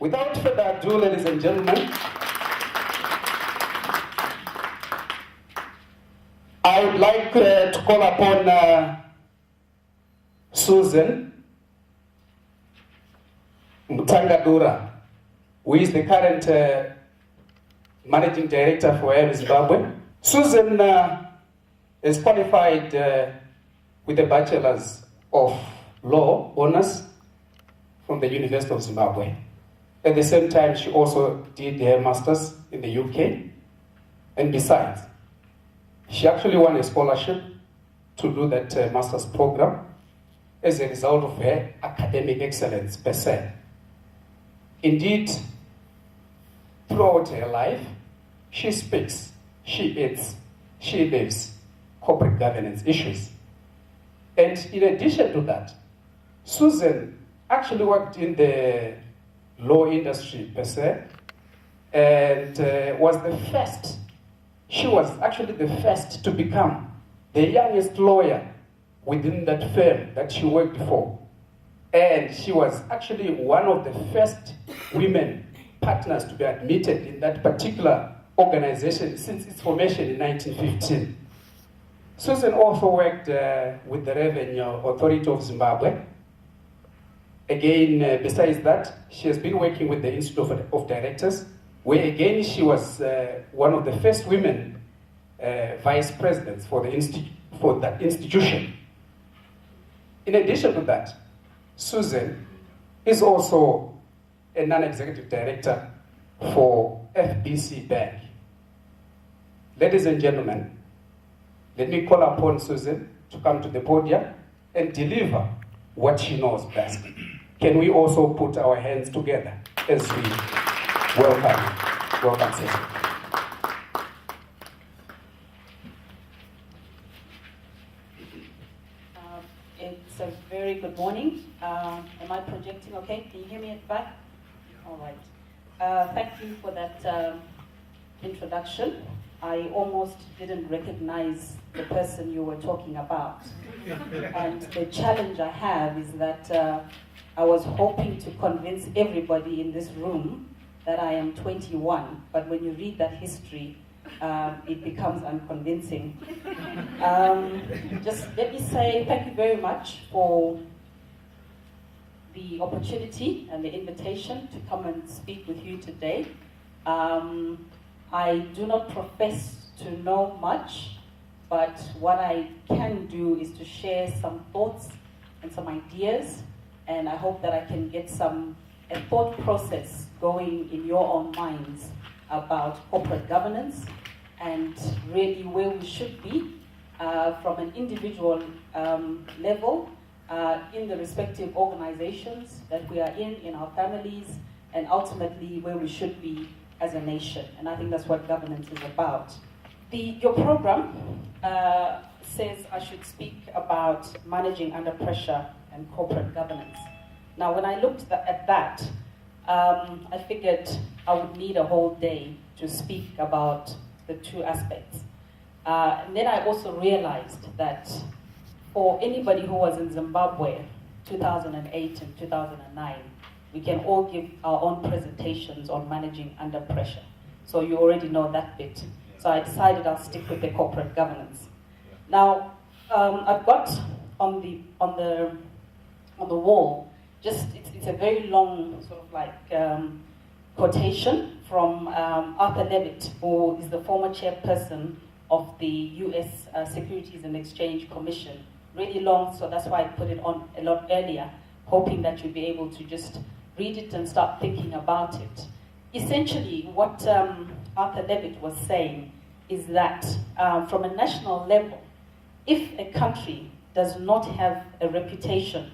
Without further ado, ladies and gentlemen, I would like to call upon Susan Mutangadura, who is the current Managing Director for Air Zimbabwe. Susan is qualified with a Bachelor's of Law Honours from the University of Zimbabwe. At the same time, she also did her Master's in the UK. And besides, she actually won a scholarship to do that Master's program as a result of her academic excellence per se. Indeed, throughout her life, she speaks, she eats, she lives corporate governance issues. And in addition to that, Susan actually worked in the law industry per se, and was the first. She was actually the first to become the youngest lawyer within that firm that she worked for. And she was actually one of the first women partners to be admitted in that particular organization since its formation in 1915. Susan also worked with the Revenue Authority of Zimbabwe. Again, besides that, she has been working with the Institute of Directors, where again she was one of the first women vice presidents for that institution. In addition to that, Susan is also a non-executive director for FBC Bank. Ladies and gentlemen, let me call upon Susan to come to the podium and deliver what she knows best. Can we also put our hands together as we welcome Susan. It's a very good morning. Am I projecting okay? Can you hear me at the back? All right. Thank you for that introduction. I almost didn't recognize the person you were talking about. And the challenge I have is that I was hoping to convince everybody in this room that I am 21, but when you read that history, it becomes unconvincing. Just let me say thank you very much for the opportunity and the invitation to come and speak with you today. I do not profess to know much, but what I can do is to share some thoughts and some ideas, and I hope that I can get a thought process going in your own minds about corporate governance and really where we should be from an individual level in the respective organizations that we are in our families, and ultimately where we should be as a nation. And I think that's what governance is about. Your program says I should speak about managing under pressure and corporate governance. Now, when I looked at that, I figured I would need a whole day to speak about the two aspects. And then I also realized that for anybody who was in Zimbabwe 2008 and 2009, we can all give our own presentations on managing under pressure. So you already know that bit. So I decided I'll stick with the corporate governance. Now, I've got on the wall, it's a very long sort of like quotation from Arthur Levitt, who is the former chairperson of the U.S. Securities and Exchange Commission. Really long, so that's why I put it on a lot earlier, hoping that you'll be able to just read it and start thinking about it. Essentially, what Arthur Levitt was saying is that from a national level, if a country does not have a reputation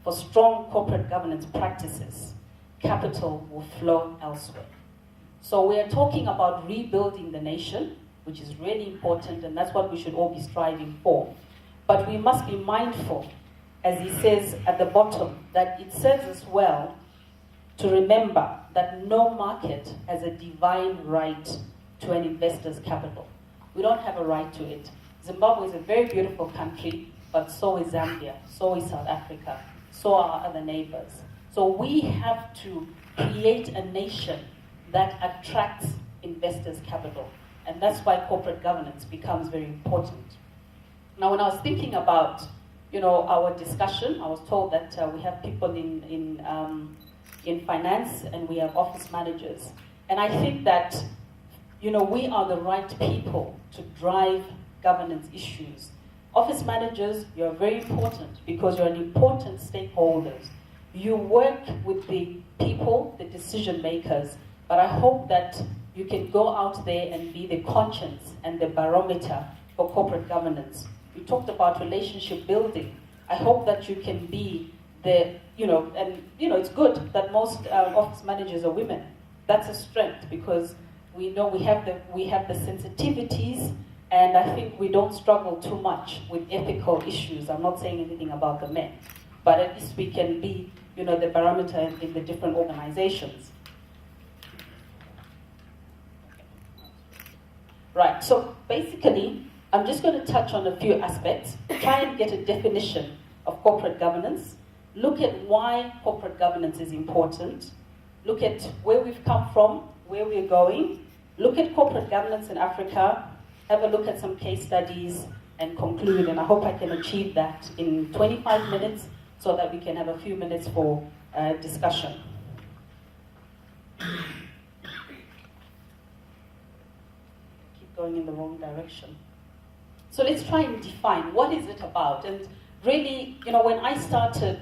for strong corporate governance practices, capital will flow elsewhere. So we are talking about rebuilding the nation, which is really important, and that's what we should all be striving for. But we must be mindful, as he says at the bottom, that it serves us well to remember that no market has a divine right to an investor's capital. We don't have a right to it. Zimbabwe is a very beautiful country, but so is Zambia, so is South Africa, so are our other neighbors. So we have to create a nation that attracts investors' capital. And that's why corporate governance becomes very important. Now, when I was thinking about, our discussion, I was told that we have people in finance and we have office managers. And I think that, we are the right people to drive governance issues. Office managers, you're very important because you're an important stakeholders. You work with the people, the decision makers, but I hope that you can go out there and be the conscience and the barometer for corporate governance. We talked about relationship building. I hope that you can be it's good that most office managers are women. That's a strength because we know we have the sensitivities, and I think we don't struggle too much with ethical issues. I'm not saying anything about the men, but at least we can be, the barometer in the different organizations. Right, so basically, I'm just going to touch on a few aspects, try and get a definition of corporate governance, look at why corporate governance is important, look at where we've come from, where we're going, look at corporate governance in Africa, have a look at some case studies, and conclude. And I hope I can achieve that in 25 minutes so that we can have a few minutes for discussion. Keep going in the wrong direction. So let's try and define what is it about. And really, when I started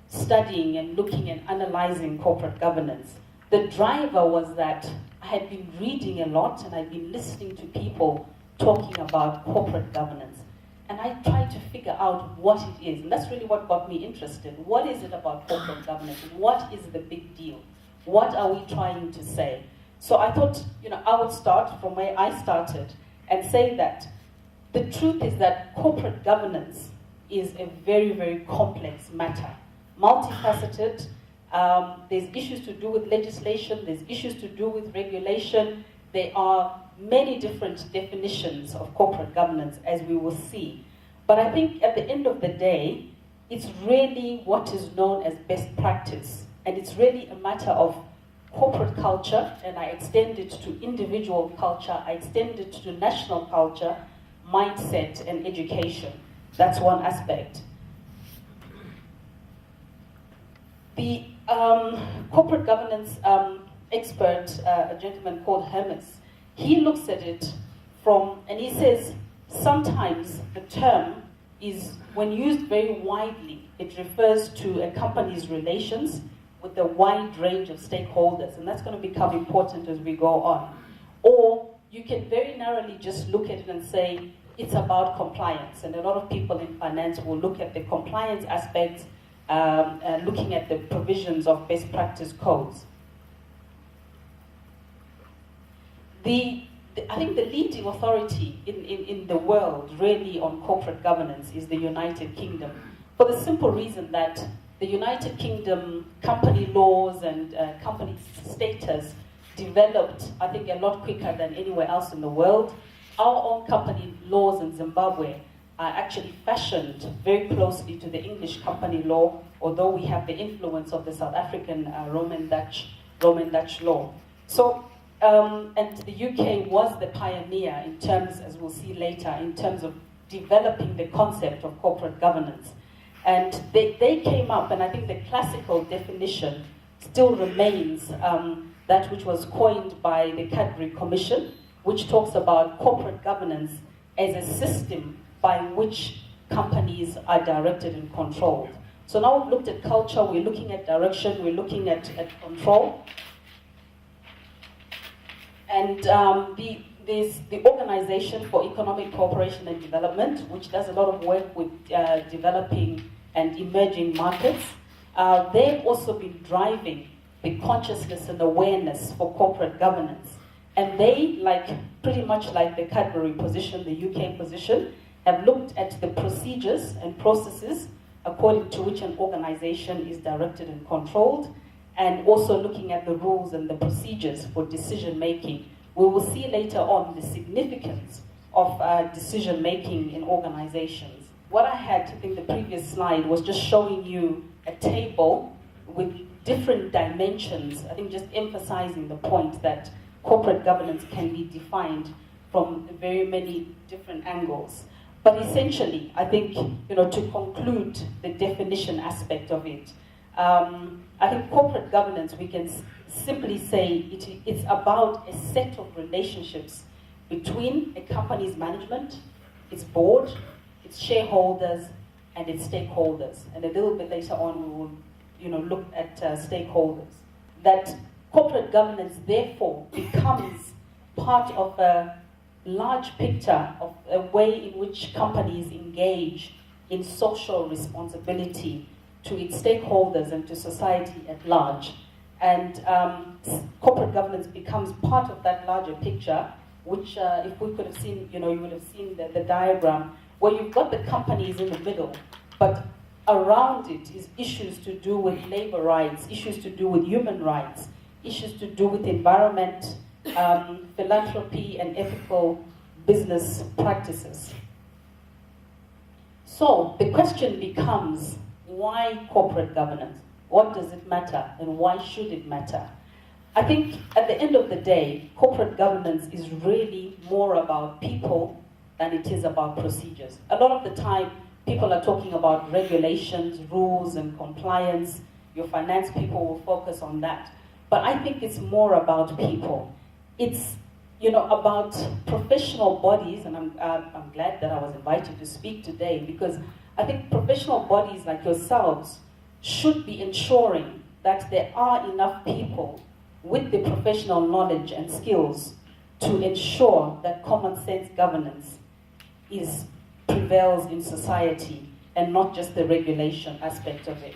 studying and looking and analyzing corporate governance, the driver was that I had been reading a lot and I'd been listening to people talking about corporate governance. And I tried to figure out what it is. And that's really what got me interested. What is it about corporate governance? What is the big deal? What are we trying to say? So I thought, I would start from where I started and say that the truth is that corporate governance is a very, very complex matter. Multifaceted. There's issues to do with legislation. There's issues to do with regulation. There are many different definitions of corporate governance, as we will see. But I think at the end of the day, it's really what is known as best practice. And it's really a matter of corporate culture, and I extend it to individual culture, I extend it to national culture, mindset, and education. That's one aspect. The corporate governance expert, a gentleman called Hermes, he looks at it and he says, sometimes the term is, when used very widely, it refers to a company's relations with a wide range of stakeholders, and that's going to become important as we go on. Or you can very narrowly just look at it and say, it's about compliance, and a lot of people in finance will look at the compliance aspects, looking at the provisions of best practice codes. I think the leading authority in the world really on corporate governance is the United Kingdom, for the simple reason that the United Kingdom company laws and company status developed, I think, a lot quicker than anywhere else in the world. Our own company laws in Zimbabwe are actually fashioned very closely to the English company law, although we have the influence of the South African Roman Dutch law. So, and the UK was the pioneer in terms, as we'll see later, in terms of developing the concept of corporate governance. And they came up, and I think the classical definition still remains that which was coined by the Cadbury Commission, which talks about corporate governance as a system by which companies are directed and controlled. So now we've looked at culture, we're looking at direction, we're looking at control. And there's the Organization for Economic Cooperation and Development, which does a lot of work with developing and emerging markets. They've also been driving the consciousness and awareness for corporate governance. And they, pretty much like the Cadbury position, the UK position, have looked at the procedures and processes according to which an organization is directed and controlled, and also looking at the rules and the procedures for decision making. We will see later on the significance of decision making in organizations. What I had, I think the previous slide was just showing you a table with different dimensions, I think just emphasizing the point that corporate governance can be defined from very many different angles. But essentially, I think, to conclude the definition aspect of it, I think corporate governance, we can simply say it's about a set of relationships between a company's management, its board, its shareholders, and its stakeholders. And a little bit later on, we will look at stakeholders. That corporate governance, therefore, becomes part of a large picture of a way in which companies engage in social responsibility to its stakeholders and to society at large. And corporate governance becomes part of that larger picture, which if we could have seen, you would have seen the diagram, where you've got the companies in the middle, but around it is issues to do with labor rights, issues to do with human rights, issues to do with environment, philanthropy, and ethical business practices. So the question becomes, why corporate governance? What does it matter, and why should it matter? I think at the end of the day, corporate governance is really more about people than it is about procedures. A lot of the time, people are talking about regulations, rules, and compliance. Your finance people will focus on that. But I think it's more about people. It's about professional bodies, and I'm glad that I was invited to speak today, because I think professional bodies like yourselves should be ensuring that there are enough people with the professional knowledge and skills to ensure that common sense governance prevails in society and not just the regulation aspect of it.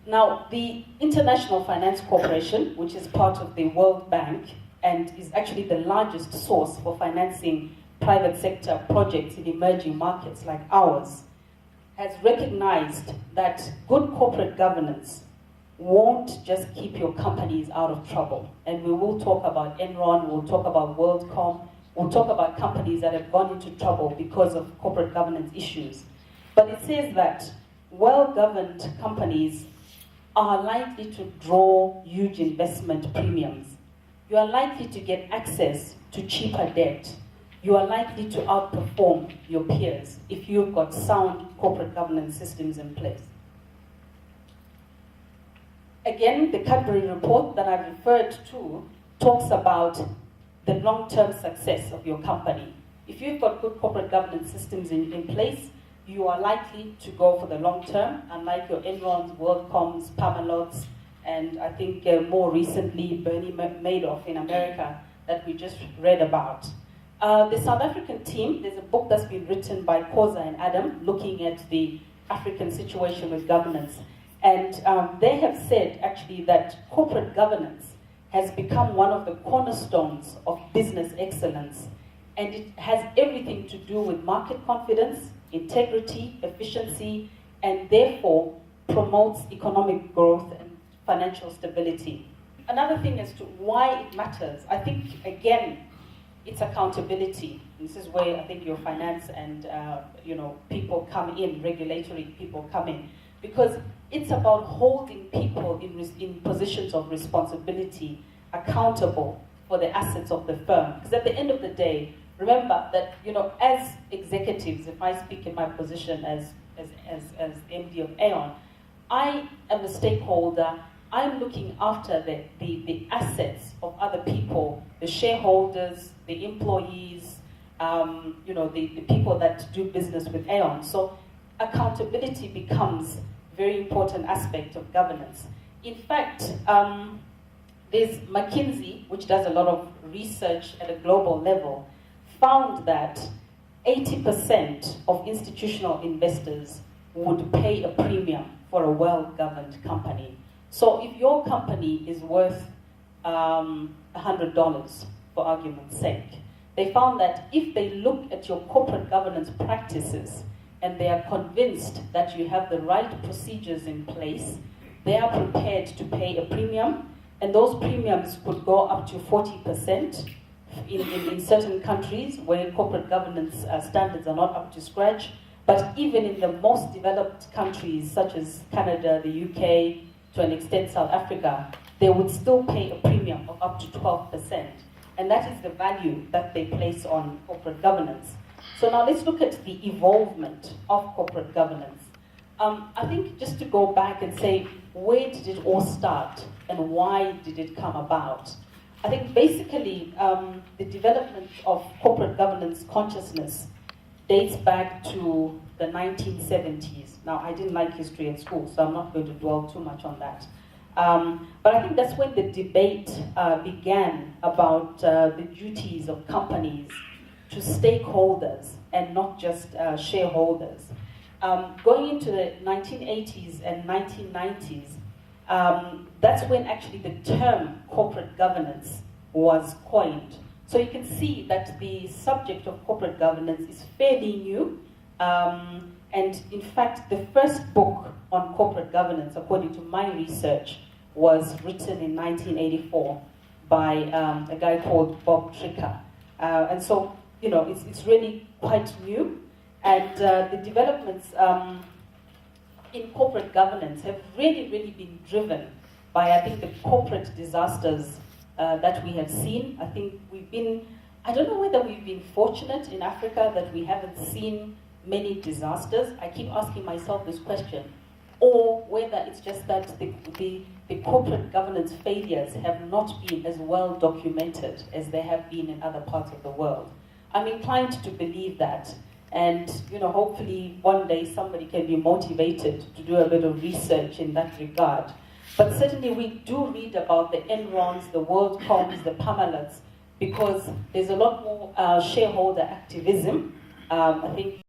Now, the International Finance Corporation, which is part of the World Bank and is actually the largest source for financing private sector projects in emerging markets like ours, has recognized that good corporate governance won't just keep your companies out of trouble. And we will talk about Enron, we'll talk about WorldCom, we'll talk about companies that have gone into trouble because of corporate governance issues. But it says that well-governed companies are likely to draw huge investment premiums. You are likely to get access to cheaper debt. You are likely to outperform your peers if you've got sound corporate governance systems in place. Again, the Cadbury report that I referred to talks about the long-term success of your company. If you've got good corporate governance systems in place, you are likely to go for the long term, unlike your Enrons, WorldComs, Pamelots, and I think more recently Bernie Madoff in America that we just read about. The South African team, there's a book that's been written by Khoza and Adam looking at the African situation with governance. And they have said actually that corporate governance has become one of the cornerstones of business excellence. And it has everything to do with market confidence, integrity, efficiency, and therefore promotes economic growth and financial stability. Another thing as to why it matters, I think, again, it's accountability. This is where I think your finance and people come in, regulatory people come in, because it's about holding people in positions of responsibility accountable for the assets of the firm. Because at the end of the day, remember that as executives, if I speak in my position as MD of Aon, I am a stakeholder. I'm looking after the assets of other people, the shareholders, the employees, the people that do business with Aon. So accountability becomes a very important aspect of governance. In fact, there's McKinsey, which does a lot of research at a global level, found that 80% of institutional investors would pay a premium for a well-governed company. So if your company is worth $100, for argument's sake, they found that if they look at your corporate governance practices and they are convinced that you have the right procedures in place, they are prepared to pay a premium, and those premiums could go up to 40% in certain countries where corporate governance standards are not up to scratch. But even in the most developed countries such as Canada, the UK, to an extent South Africa, they would still pay a premium of up to 12%. And that is the value that they place on corporate governance. So now let's look at the evolvement of corporate governance. I think just to go back and say, where did it all start and why did it come about? I think basically the development of corporate governance consciousness dates back to the 1970s. Now, I didn't like history at school, so I'm not going to dwell too much on that. But I think that's when the debate began about the duties of companies to stakeholders and not just shareholders. Going into the 1980s and 1990s, that's when actually the term corporate governance was coined. So you can see that the subject of corporate governance is fairly new. And in fact, the first book on corporate governance, according to my research, was written in 1984 by a guy called Bob Tricker. And so, you know, it's really quite new. And the developments in corporate governance have really been driven by, I think, the corporate disasters that we have seen. I think I don't know whether we've been fortunate in Africa that we haven't seen many disasters. I keep asking myself this question. Or whether it's just that the corporate governance failures have not been as well documented as they have been in other parts of the world. I'm inclined to believe that. And, you know, hopefully one day somebody can be motivated to do a bit of research in that regard. But certainly we do read about the Enrons, the WorldComs, the Parmalats, because there's a lot more shareholder activism. I think